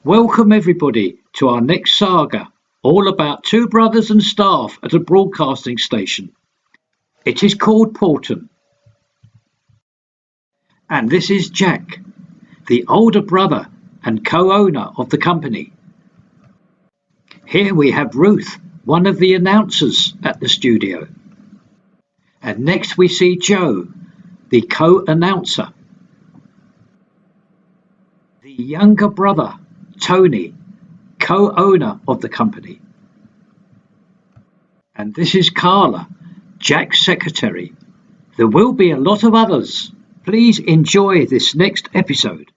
Welcome everybody to our next saga, all about two brothers and staff at a broadcasting station. It is called Porton, and this is Jack, the older brother and co-owner of the company. Here we have Ruth, one of the announcers at the studio. And next we see Joe, the co-announcer. The younger brother, Tony, co-owner of the company. And this is Carla, Jack's secretary. There will be a lot of others. Please enjoy this next episode.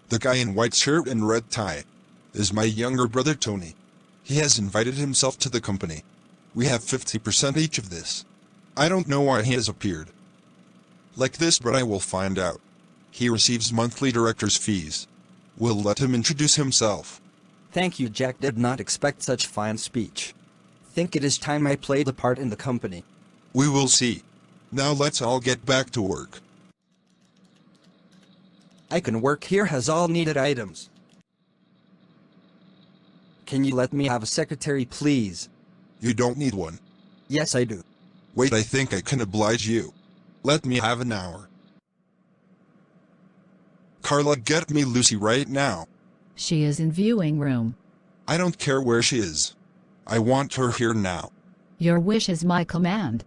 The guy in white shirt and red tie is my younger brother Tony. He has invited himself to the company. We have 50% each of this. I don't know why he has appeared like this, but I will find out. He receives monthly director's fees. We'll let him introduce himself. Thank you, Jack. Did not expect such fine speech. Think it is time I played a part in the company. We will see. Now let's all get back to work. I can work here, has all needed items. Can you let me have a secretary, please? You don't need one. Yes, I do. Wait, I think I can oblige you. Let me have an hour. Carla, get me Lucy right now. She is in viewing room. I don't care where she is. I want her here now. Your wish is my command.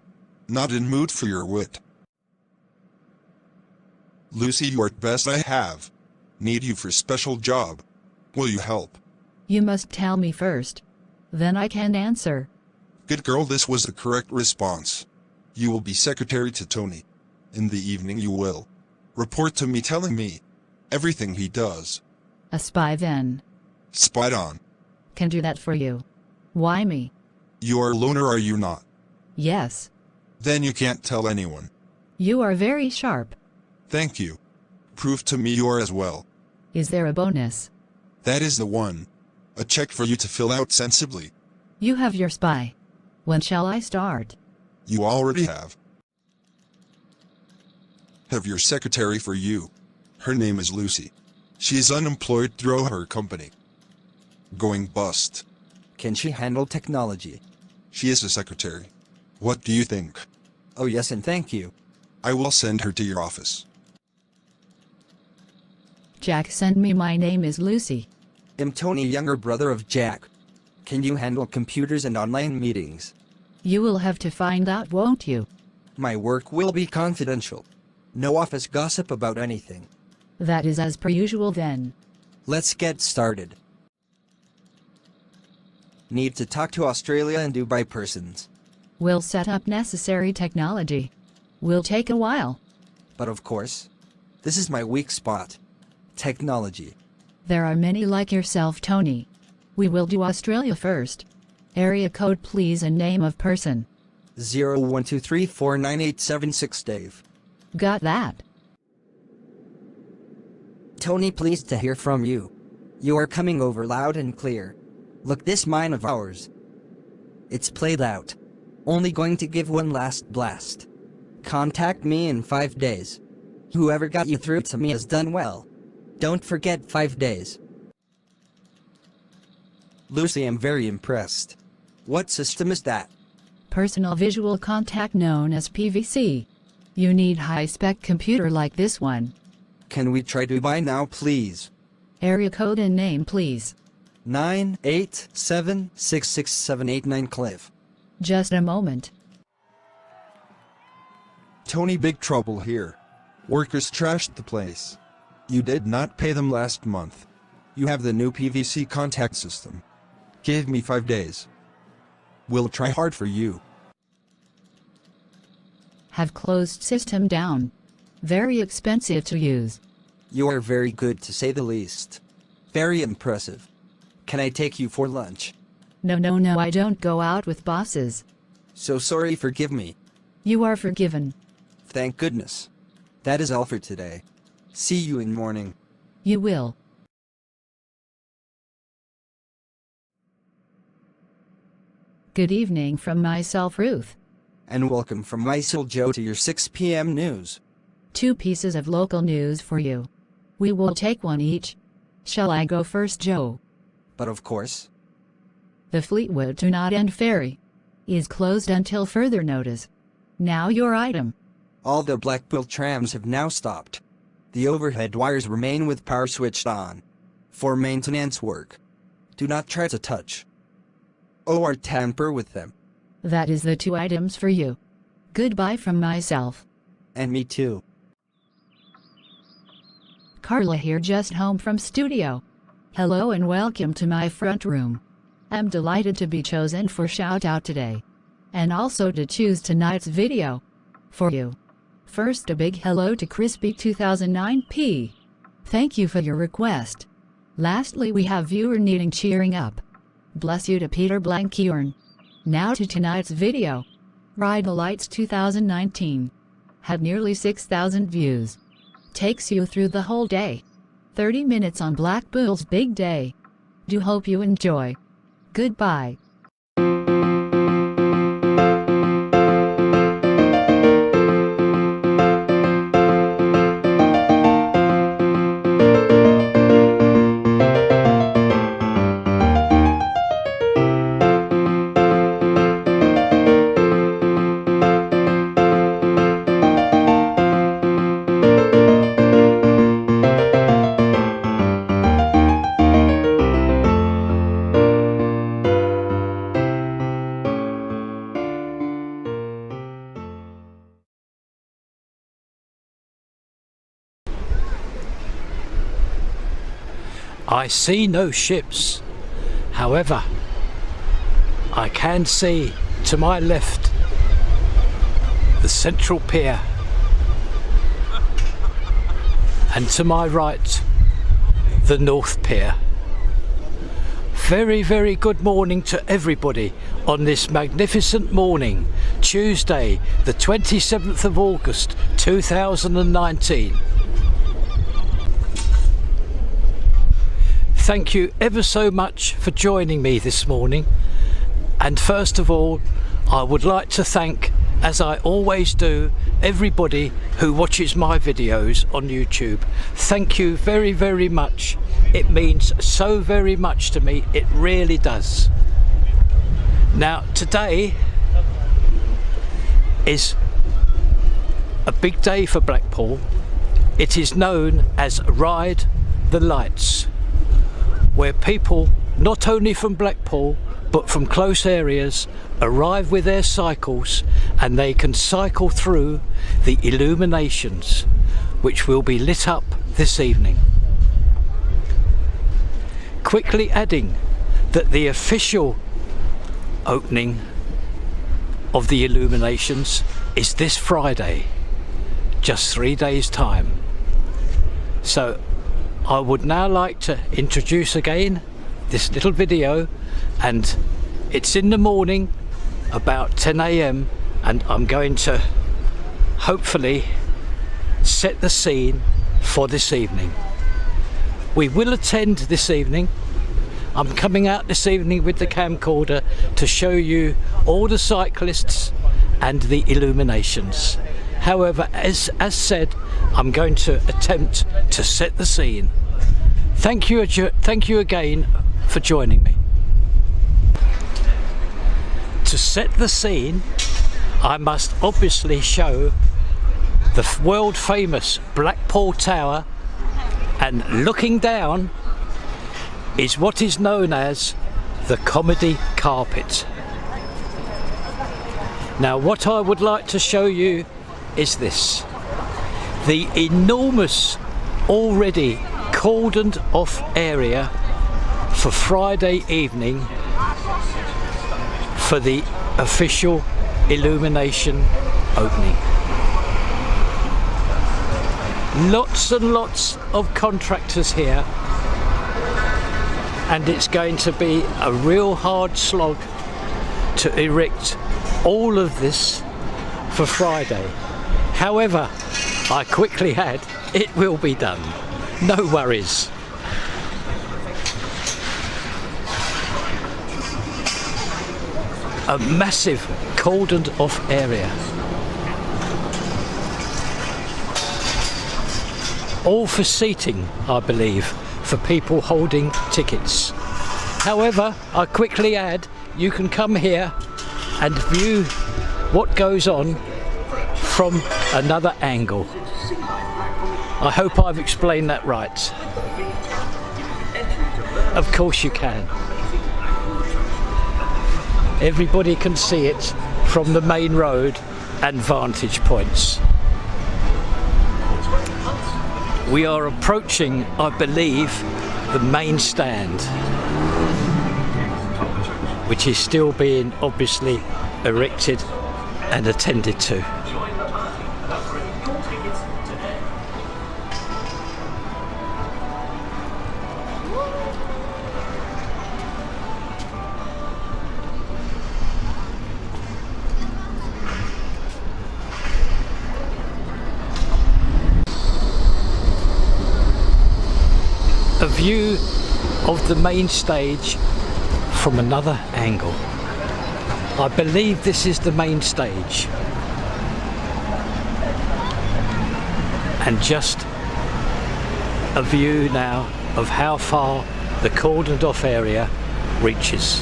Not in mood for your wit. Lucy, you are best I have. Need you for special job. Will you help? You must tell me first. Then I can answer. Good girl, this was the correct response. You will be secretary to Tony. In the evening you will report to me, telling me everything he does. A spy then. Spied on. Can do that for you. Why me? You are a loner, are you not? Yes. Then you can't tell anyone. You are very sharp. Thank you. Prove to me you are as well. Is there a bonus? That is the one. A check for you to fill out sensibly. You have your spy. When shall I start? You already have. Have your secretary for you. Her name is Lucy. She is unemployed through her company. Going bust. Can she handle technology? She is a secretary. What do you think? Oh yes, and thank you. I will send her to your office. Jack, send me. My name is Lucy. I'm Tony, younger brother of Jack. Can you handle computers and online meetings? You will have to find out, won't you? My work will be confidential. No office gossip about anything. That is as per usual then. Let's get started. Need to talk to Australia and Dubai persons. We'll set up necessary technology. Will take a while. But of course, this is my weak spot. Technology. There are many like yourself, Tony. We will do Australia first. Area code please and name of person. 0123498766 Dave. Got that? Tony, pleased to hear from you. You are coming over loud and clear. Look, this mine of ours. It's played out. Only going to give one last blast. Contact me in 5 days. Whoever got you through to me has done well. Don't forget 5 days. Lucy, I'm very impressed. What system is that? Personal visual contact known as PVC. You need high-spec computer like this one. Can we try Dubai now, please? Area code and name, please. 9876678 Cliff. Just a moment. Tony, big trouble here. Workers trashed the place. You did not pay them last month. You have the new PVC contact system. Give me 5 days. We'll try hard for you. Have closed system down. Very expensive to use. You are very good, to say the least. Very impressive. Can I take you for lunch? No, I don't go out with bosses. So sorry, forgive me. You are forgiven. Thank goodness. That is all for today. See you in morning. You will. Good evening from myself, Ruth. And welcome from myself, Joe, to your 6 p.m. news. 2 pieces of local news for you. We will take one each. Shall I go first, Joe? But of course. The Fleetwood to Knott End Ferry is closed until further notice. Now your item. All the Blackpool trams have now stopped. The overhead wires remain with power switched on. For maintenance work. Do not try to touch or tamper with them. That is the 2 items for you. Goodbye from myself. And me too. Carla here, just home from studio. Hello and welcome to my front room. I'm delighted to be chosen for shout out today. And also to choose tonight's video for you. First, a big hello to Crispy2009P. Thank you for your request. Lastly, we have viewer needing cheering up. Bless you to Peter Blankiorn. Now to tonight's video. Ride the Lights 2019. Had nearly 6,000 views. Takes you through the whole day. 30 minutes on Blackpool's big day. Do hope you enjoy. Goodbye. I see no ships. However, I can see to my left the central pier, and to my right the north pier. Very, very good morning to everybody on this magnificent morning, Tuesday the 27th of August 2019. Thank you ever so much for joining me this morning, and first of all I would like to thank, as I always do, everybody who watches my videos on YouTube. Thank you very, very much. It means so very much to me, it really does. Now today is a big day for Blackpool. It is known as Ride the Lights, where people not only from Blackpool but from close areas arrive with their cycles and they can cycle through the Illuminations, which will be lit up this evening. Quickly adding that the official opening of the Illuminations is this Friday, just 3 days time. So I would now like to introduce again this little video, and it's in the morning about 10 AM and I'm going to hopefully set the scene for this evening. We will attend this evening. I'm coming out this evening with the camcorder to show you all the cyclists and the Illuminations. However, as said, I'm going to attempt to set the scene. Thank you again for joining me. To set the scene, I must obviously show the world famous Blackpool Tower, and looking down is what is known as the comedy carpet. Now what I would like to show you is this: the enormous, already cordoned off area for Friday evening for the official Illumination opening. Lots and lots of contractors here, and it's going to be a real hard slog to erect all of this for Friday. However, I quickly add, it will be done. No worries. A massive cordoned off area. All for seating, I believe, for people holding tickets. However, I quickly add, you can come here and view what goes on from another angle. I hope I've explained that right. Of course you can. Everybody can see it from the main road and vantage points. We are approaching, I believe, the main stand, which is still being obviously erected and attended to. A view of the main stage from another angle. I believe this is the main stage. And just a view now of how far the cordoned off area reaches.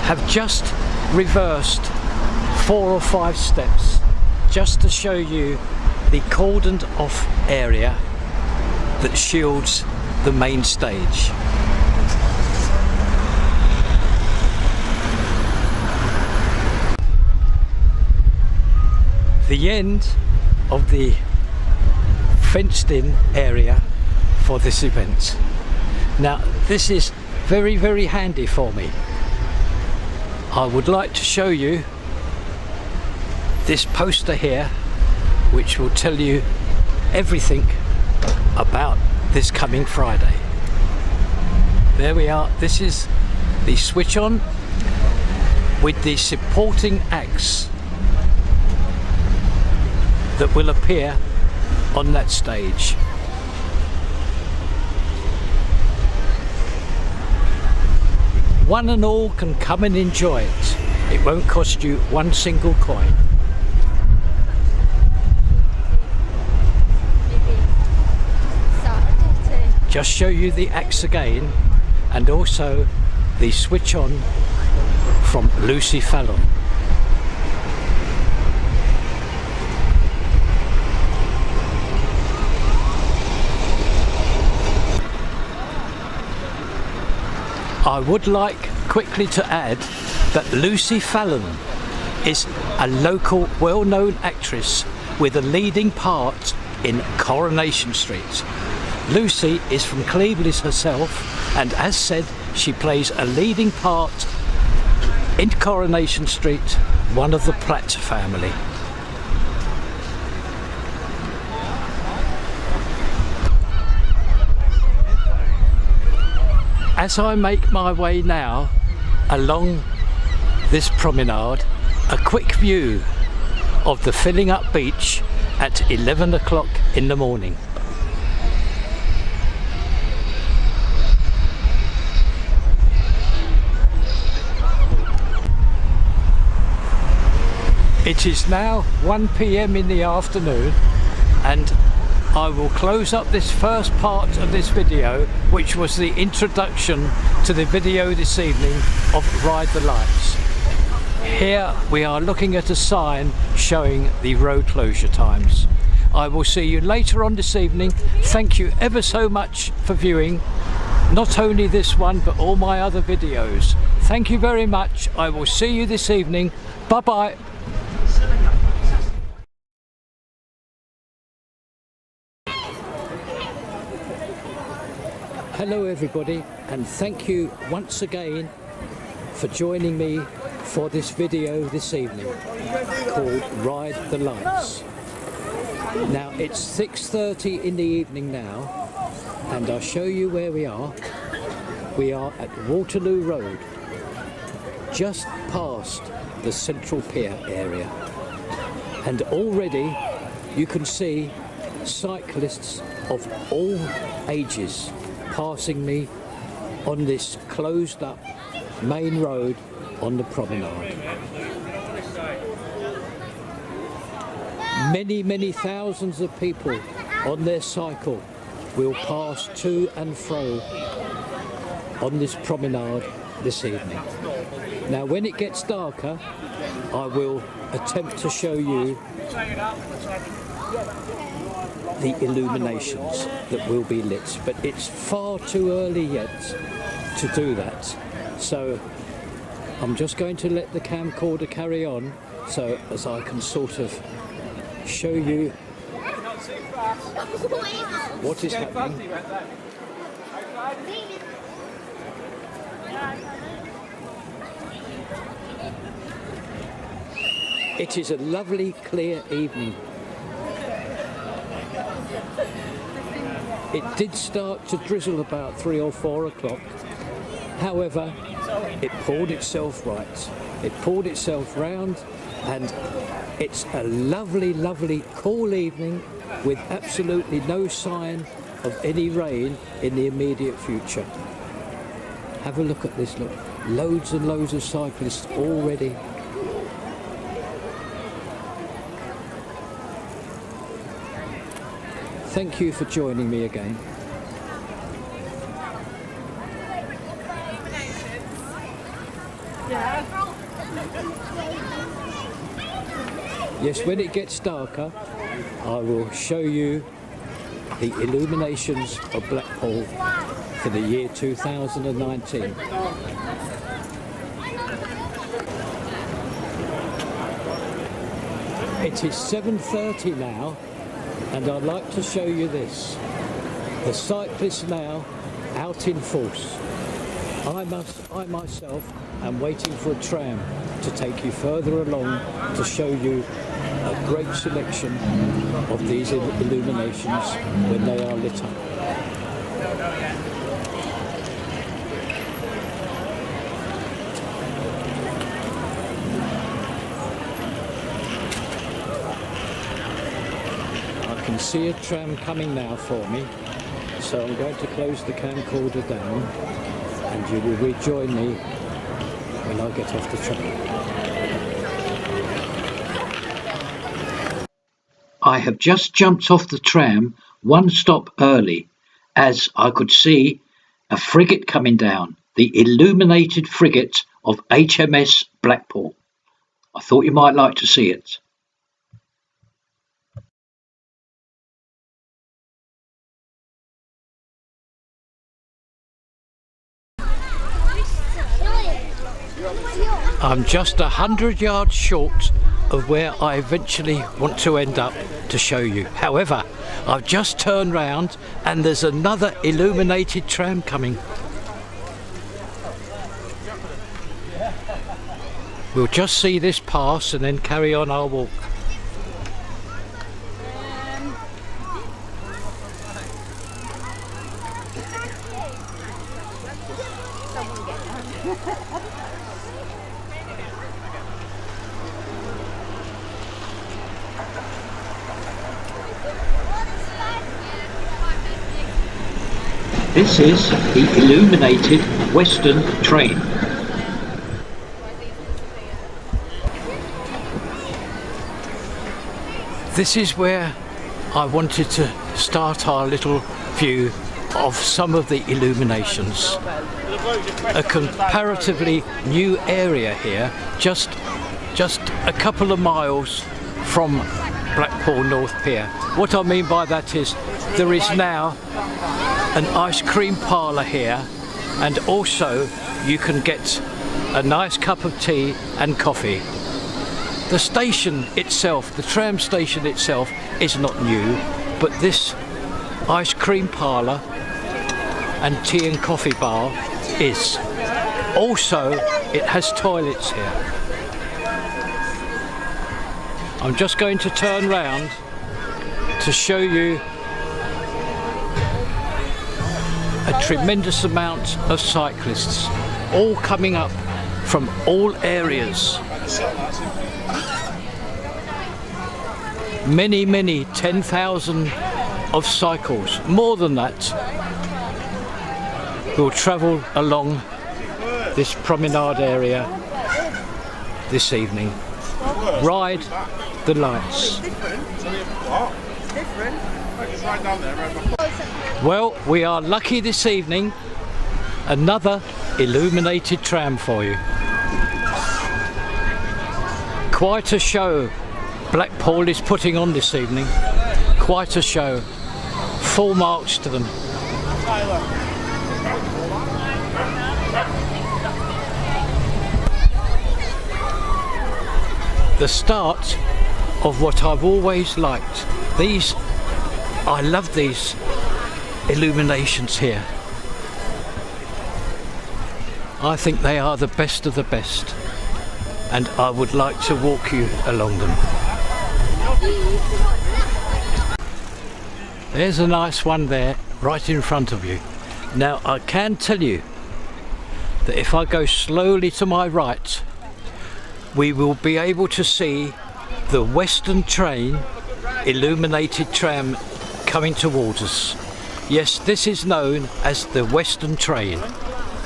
Have just reversed 4 or 5 steps just to show you the cordoned off area that shields the main stage. The end of the fenced in area for this event. Now this is very, very handy for me. I would like to show you this poster here, which will tell you everything about this coming Friday. There we are. This is the switch on with the supporting acts that will appear on that stage. One and all can come and enjoy it. It won't cost you one single coin. Just show you the acts again, and also the switch on from Lucy Fallon. I would like quickly to add that Lucy Fallon is a local well-known actress with a leading part in Coronation Street. Lucy is from Cleveland herself, and as said, she plays a leading part in Coronation Street, one of the Platt family. As I make my way now along this promenade, a quick view of the filling up beach at 11 o'clock in the morning. It is now 1 p.m. in the afternoon, and I will close up this first part of this video, which was the introduction to the video this evening of Ride the Lights. Here we are looking at a sign showing the road closure times. I will see you later on this evening. Thank you ever so much for viewing, not only this one but all my other videos. Thank you very much. I will see you this evening. Bye bye. Hello everybody, and thank you once again for joining me for this video this evening called Ride the Lights. Now it's 6:30 in the evening now, and I'll show you where we are. We are at Waterloo Road, just past the Central Pier area, and already you can see cyclists of all ages passing me on this closed up main road on the promenade. Many thousands of people on their cycle will pass to and fro on this promenade this evening. Now when it gets darker, I will attempt to show you the illuminations that will be lit, but it's far too early yet to do that. So I'm just going to let the camcorder carry on so as I can sort of show you what is happening. It is a lovely clear evening. It did start to drizzle about 3 or 4 o'clock. However, it poured itself right. It poured itself round, and it's a lovely cool evening with absolutely no sign of any rain in the immediate future. Have a look at this, look. Loads and loads of cyclists already. Thank you for joining me again. Yes, when it gets darker, I will show you the Illuminations of Blackpool for the year 2019. It is 7:30 now, and I'd like to show you this. The cyclists now out in force. I myself am waiting for a tram to take you further along to show you a great selection of these illuminations when they are lit up. I can see a tram coming now for me, so I'm going to close the camcorder down and you will rejoin me when I get off the tram. I have just jumped off the tram 1 stop early, as I could see a frigate coming down, the Illuminated frigate of HMS Blackpool. I thought you might like to see it. I'm just 100 yards short of where I eventually want to end up to show you. However, I've just turned round and there's another Illuminated tram coming. We'll just see this pass and then carry on our walk. This is the Illuminated Western train. This is where I wanted to start our little view of some of the illuminations. A comparatively new area here, just a couple of miles from Blackpool North Pier. What I mean by that is there is now an ice cream parlour here, and also you can get a nice cup of tea and coffee. The station itself, the tram station itself, is not new, but this ice cream parlour and tea and coffee bar is. Also, it has toilets here. I'm just going to turn round to show you a tremendous amount of cyclists, all coming up from all areas. Many 10,000 of cycles, more than that, will travel along this promenade area this evening. Ride the lights. Well, we are lucky this evening. Another illuminated tram for you. Quite a show Blackpool is putting on this evening. Quite a show. Full marks to them. The start of what I've always liked. I love these illuminations here. I think they are the best of the best, and I would like to walk you along them. There's a nice one there right in front of you. Now I can tell you that if I go slowly to my right, we will be able to see the Western train, illuminated tram, coming towards us. Yes, this is known as the Western train,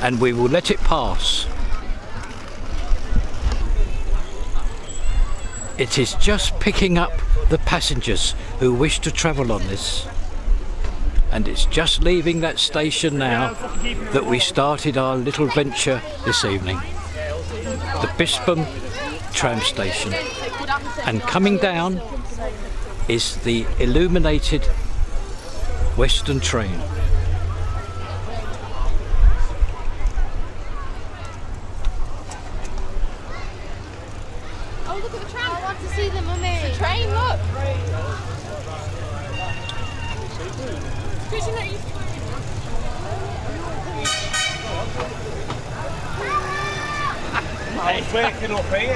and we will let it pass. It is just picking up the passengers who wish to travel on this. And it's just leaving that station now that we started our little venture this evening. The Bispam tram station. And coming down is the illuminated Western train. Oh, look at the tram. I want to see the mummy. The train, look. It's waking up here.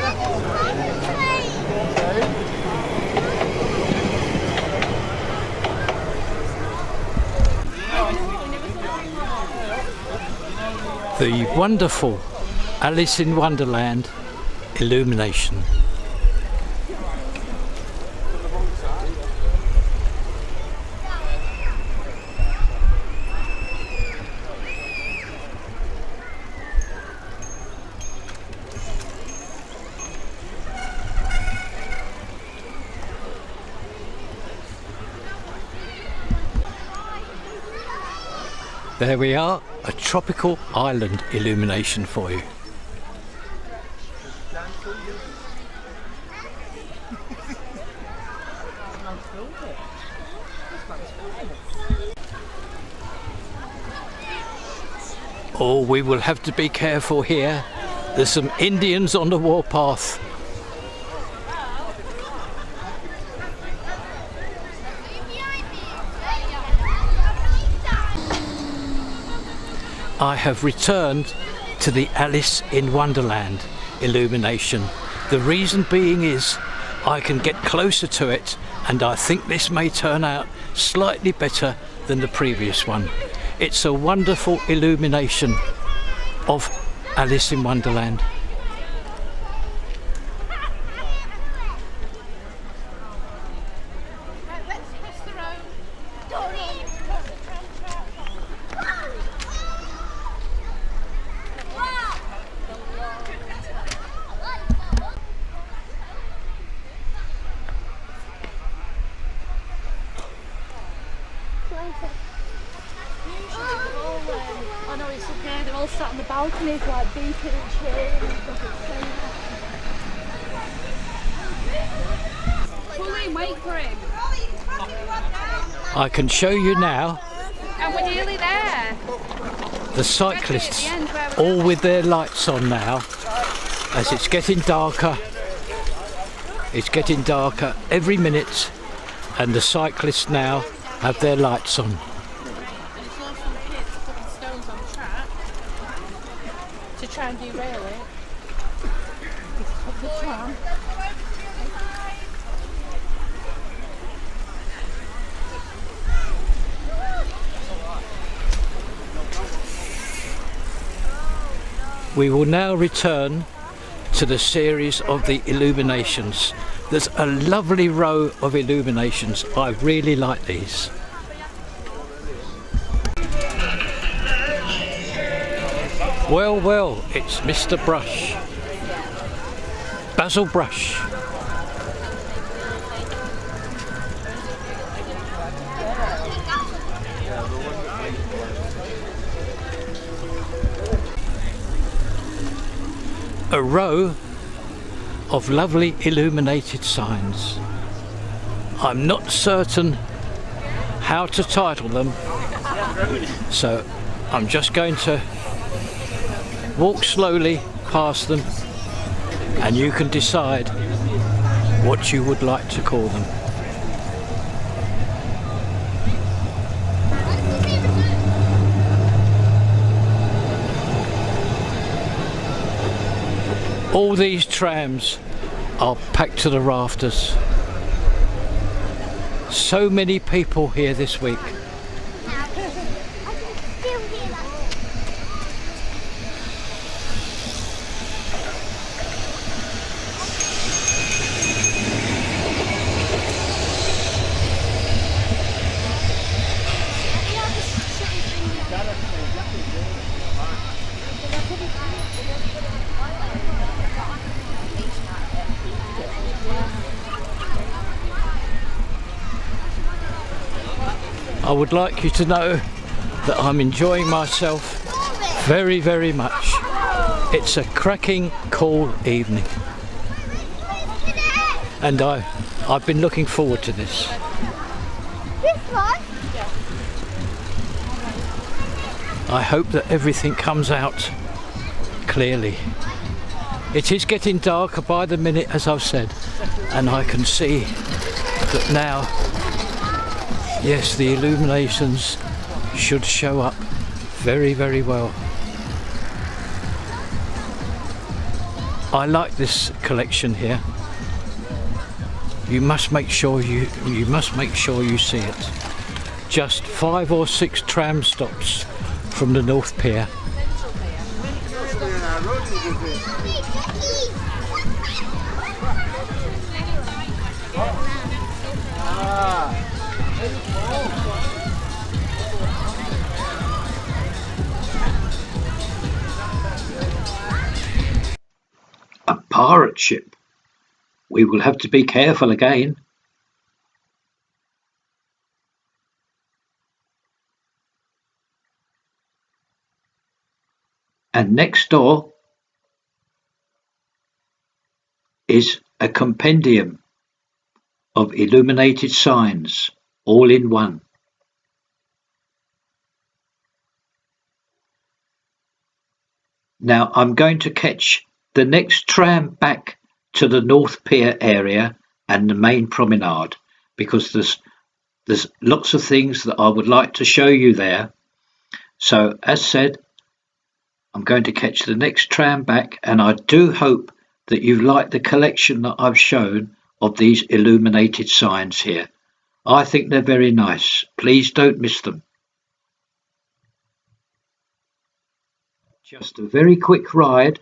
The wonderful Alice in Wonderland illumination. There we are, a tropical island illumination for you. Oh, we will have to be careful here. There's some Indians on the warpath. I have returned to the Alice in Wonderland illumination. The reason being is I can get closer to it, and I think this may turn out slightly better than the previous one. It's a wonderful illumination of Alice in Wonderland. I know it's okay, they're all sat on the balconies like beeping and cheering and stuff. Pull in, wait for him. I can show you now And we're nearly there. the cyclists all with their lights on now as it's getting darker. It's getting darker every minute, and the cyclists now have their lights on. To try and derail it. We will now return to the series of the Illuminations. There's a lovely row of illuminations. I really like these. Well, well, it's Mr. Brush. Basil Brush. A row of lovely illuminated signs. I'm not certain how to title them, so I'm just going to walk slowly past them and you can decide what you would like to call them. All these trams are packed to the rafters. So many people here this week. I would like you to know that I'm enjoying myself very, very much. It's a cracking, cool evening. And I've been looking forward to this. I hope that everything comes out clearly. It is getting darker by the minute, as I've said, and I can see that now, yes, the illuminations should show up very, very well. I like this collection here. You must make sure you see it. Just 5 or 6 tram stops from the North Pier. A pirate ship. We will have to be careful again. And next door is a compendium of illuminated signs, all in one. Now I'm going to catch the next tram back to the North Pier area and the main promenade, because there's lots of things that I would like to show you there. So as said, I'm going to catch the next tram back, and I do hope that you like the collection that I've shown of these illuminated signs here. I think they're very nice. Please don't miss them. Just a very quick ride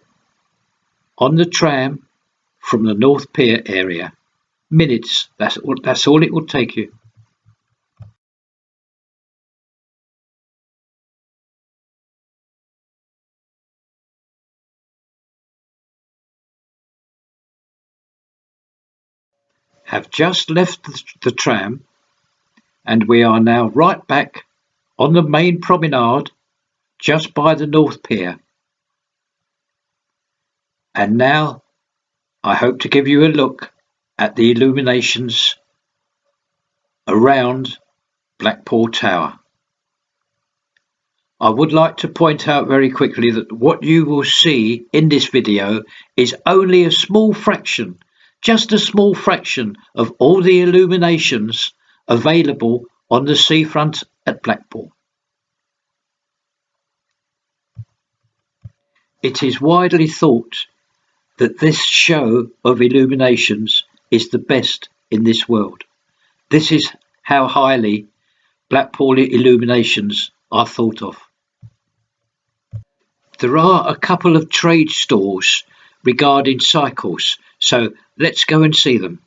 on the tram from the North Pier area. Minutes, that's all it will take you. Have just left the tram, and we are now right back on the main promenade just by the North Pier. And now I hope to give you a look at the illuminations around Blackpool Tower. I would like to point out very quickly that what you will see in this video is only a small fraction, just a small fraction of all the illuminations available on the seafront at Blackpool. It is widely thought that this show of illuminations is the best in this world. This is how highly Blackpool illuminations are thought of. There are a couple of trade stores regarding cycles, so let's go and see them.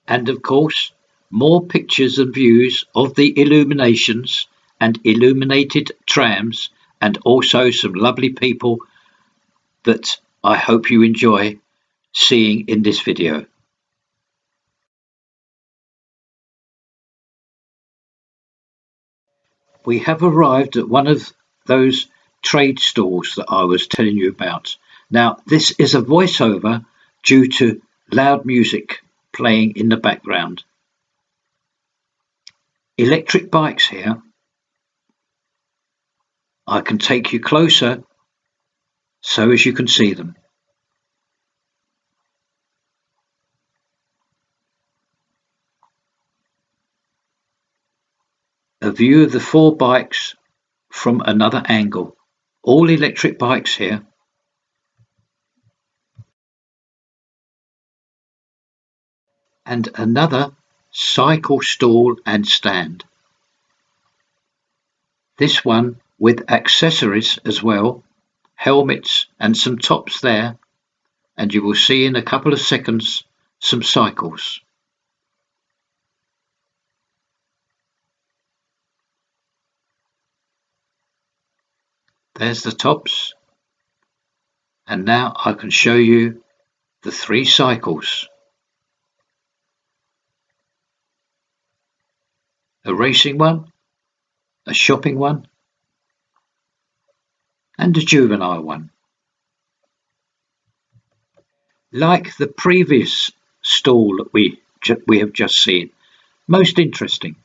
And of course, more pictures and views of the illuminations and illuminated trams, and also some lovely people that I hope you enjoy seeing in this video. We have arrived at one of those trade stalls that I was telling you about. Now, this is a voiceover due to loud music playing in the background. Electric bikes here. I can take you closer so as you can see them. A view of the 4 bikes from another angle. All electric bikes here. And another cycle stall and stand. This one with accessories as well, helmets and some tops there, and you will see in a couple of seconds some cycles. There's the tops, and now I can show you the 3 cycles. A racing one, a shopping one, and a juvenile one. Like the previous stall that we have just seen. Most interesting.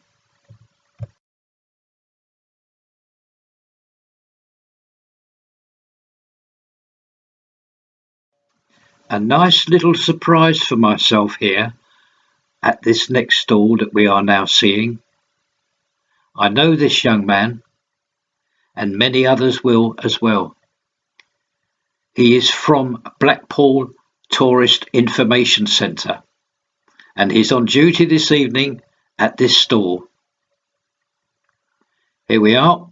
A nice little surprise for myself here at this next stall that we are now seeing. I know this young man, and many others will as well. He is from Blackpool Tourist Information Centre, and he's on duty this evening at this stall. Here we are,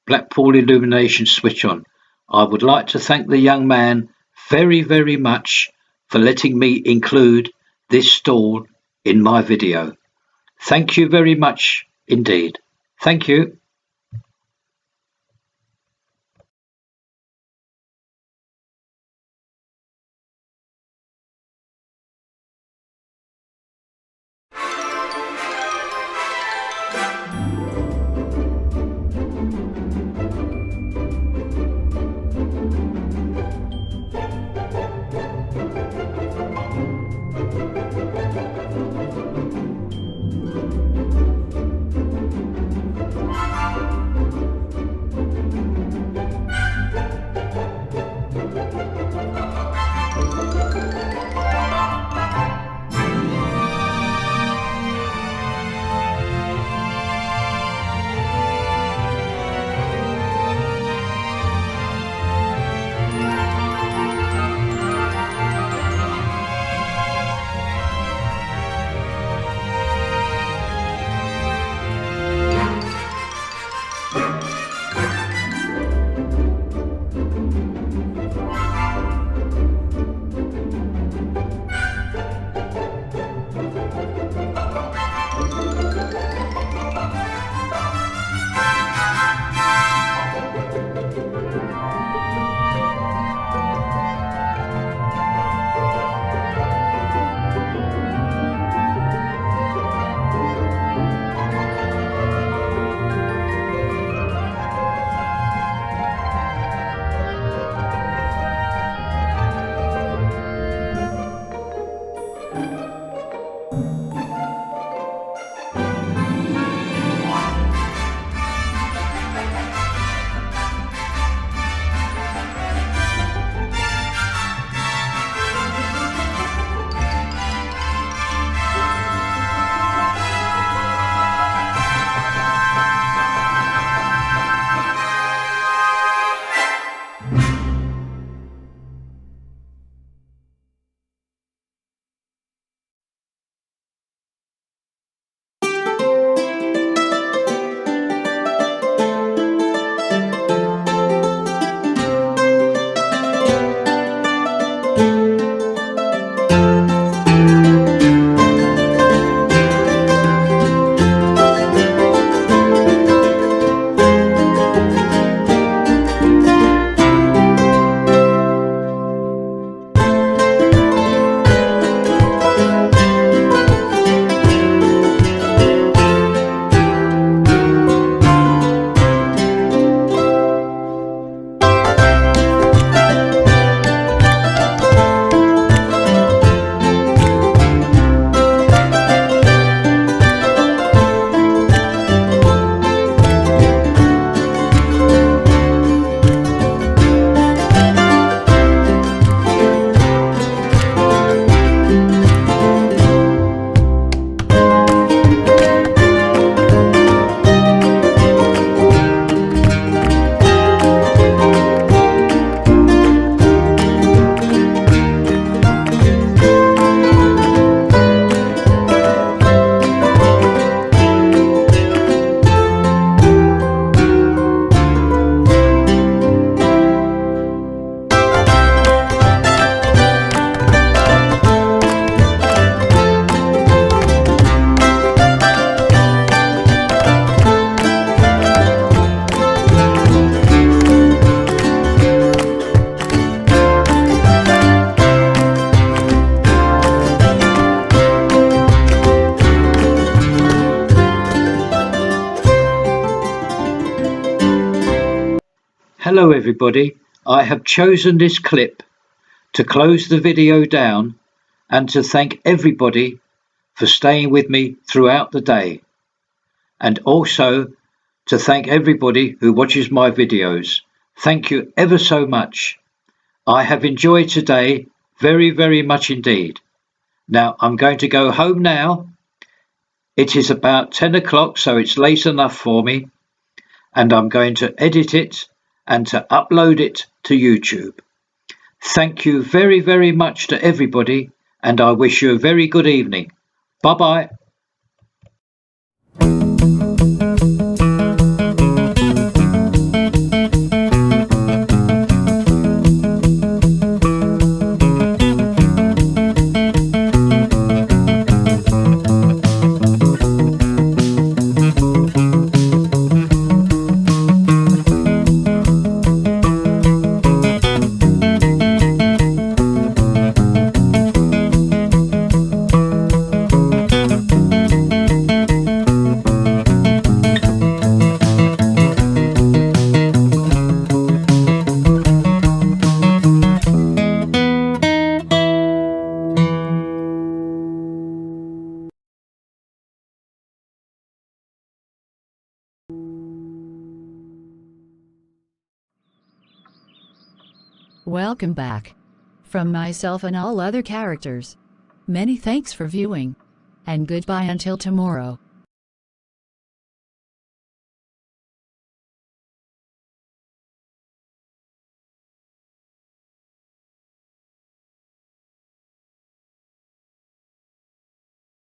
Blackpool Illumination switch on. I would like to thank the young man very much for letting me include this stall in my video. Thank you very much indeed. Thank you. Hello everybody, I have chosen this clip to close the video down and to thank everybody for staying with me throughout the day, and also to thank everybody who watches my videos. Thank you ever so much. I have enjoyed today very, very much indeed. Now I'm going to go home now. It is about 10 o'clock, so it's late enough for me, and I'm going to edit it and to upload it to YouTube. Thank you very, very much to everybody, and I wish you a very good evening. Bye-bye. Welcome back. From myself and all other characters, many thanks for viewing, and goodbye until tomorrow.